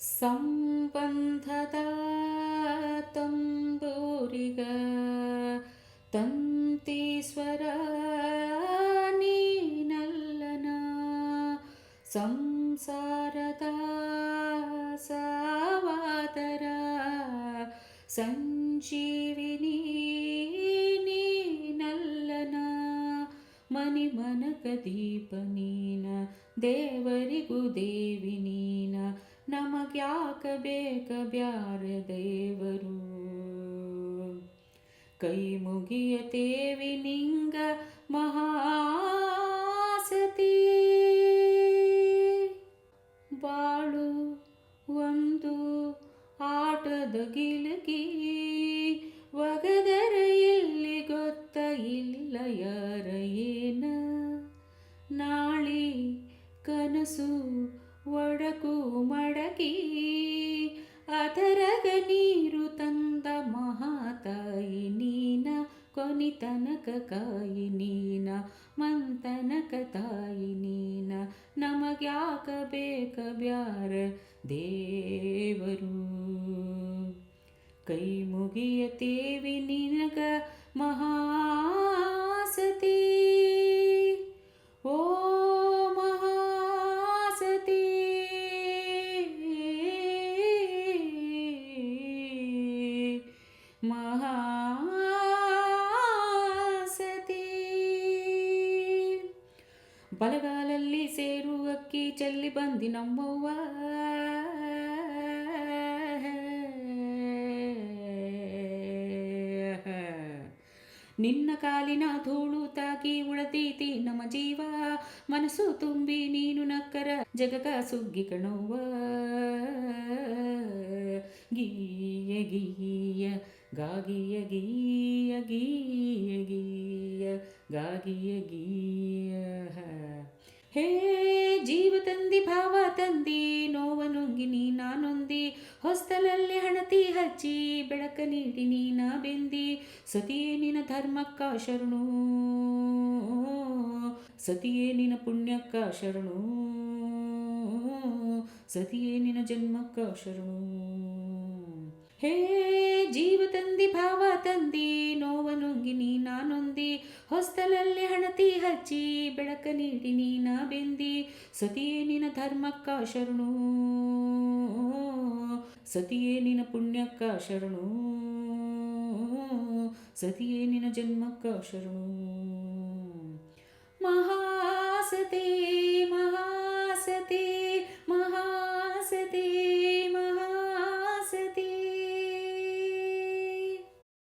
ಸಂಬಂಧದ ತಂಬೂರಿಗ ತಂತಿ ಸ್ವರ ನೀನಲ್ಲನ, ಸಂಸಾರದ ಸಾವಾದರ ಸಂಜೀವಿನಿ ನೀನಲ್ಲನ. ಮನಿ ಮನಕ ದೀಪ ನೀನ, ದೇವರಿಗೂ ದೇವಿ ನೀನ, ನಮಗ್ಯಾಕ ಬೇಕ ಬ್ಯಾರ ದೇವರು. ಕೈ ಮುಗಿಯತೇವಿ ನಿಂಗ ಮಹಾಸತಿ, ಬಾಳು ಒಂದು ಆಟದ ಗಿಲಗಿ, ಒಗದರ ಎಲ್ಲಿ ಗೊತ್ತ ಇಲ್ಲ ಯಾರ ಏನ. ನಾಳಿ ಕನಸು ಒಡಕು ಮಡಗಿ, ಅದರಗ ನೀರು ತಂದ ಮಹಾತಾಯಿ ನೀನ, ಕೊನಿತನಕ ಕಾಯಿ ನೀನ, ಮಂತನಕ ತಾಯಿ ನೀನ, ನಮಗ್ಯಾಕ ಬೇಕ ಬ್ಯಾರ ದೇವರು. ಕೈ ಮುಗಿಯತೇವಿ ನಿನಗ ಮಹಾಸತಿ, ಓ ಮಹಾಸತಿ. ಮಹಾಸತಿ. ಬಲಗಾಲಲ್ಲಿ ಸೇರು ಅಕ್ಕಿ ಚೆಲ್ಲಿ ಬಂದಿ ನಮ್ಮವ್ವ, ನಿನ್ನ ಕಾಲಿನ ಧೂಳು ತಾಗಿ ಉಳದೀತಿ ನಮ್ಮ ಜೀವ, ಮನಸ್ಸು ತುಂಬಿ ನೀನು ನಕ್ಕರ ಜಗಗ ಸುಗ್ಗಿ ಕಣವ್ವ. ಗೀಯ ಗೀಯ ಗಾಗಿಯ ಗೀಯ ಗೀಯ ಗೀಯ ಗಾಗಿಯ ಗೀಯ. ಹೇ ಜೀವ ತಂದಿ ಭಾವ ತಂದಿ, ನೋವ ನುಂಗಿ ನೀನೊಂದಿ, ಹೊಸ್ತಲಲ್ಲಿ ಹಣತಿ ಹಚ್ಚಿ ಬೆಳಕ ನೀಡಿ ನೀನ ಬೆಂದಿ. ಸತಿಯೇ ನಿನ ಧರ್ಮಕ್ಕ ಶರಣು, ಸತಿಯೇ ನಿನ ಪುಣ್ಯಕ್ಕ ಶರಣು, ಸತಿಯೇ ನಿನ ಜನ್ಮಕ್ಕ ಶರಣು. ಹೇ ಜೀವ ತಂದಿ ಭಾವ ತಂದಿ, ನೋವ ನುಂಗಿ ನೀನೊಂದಿ, ಹೊಸ್ತಲಲ್ಲಿ ಹಣತಿ ಹಚ್ಚಿ ಬೆಳಕ ನೀಡಿ ನೀನ ಬೆಂದಿ. ಸತಿಯೇ ನಿನ ಧರ್ಮಕ್ಕ ಶರಣು, ಸತಿಯೇ ನಿನ ಪುಣ್ಯಕ್ಕ ಶರಣು, ಸತಿಯೇ ನಿನ ಜನ್ಮಕ್ಕ ಶರಣು.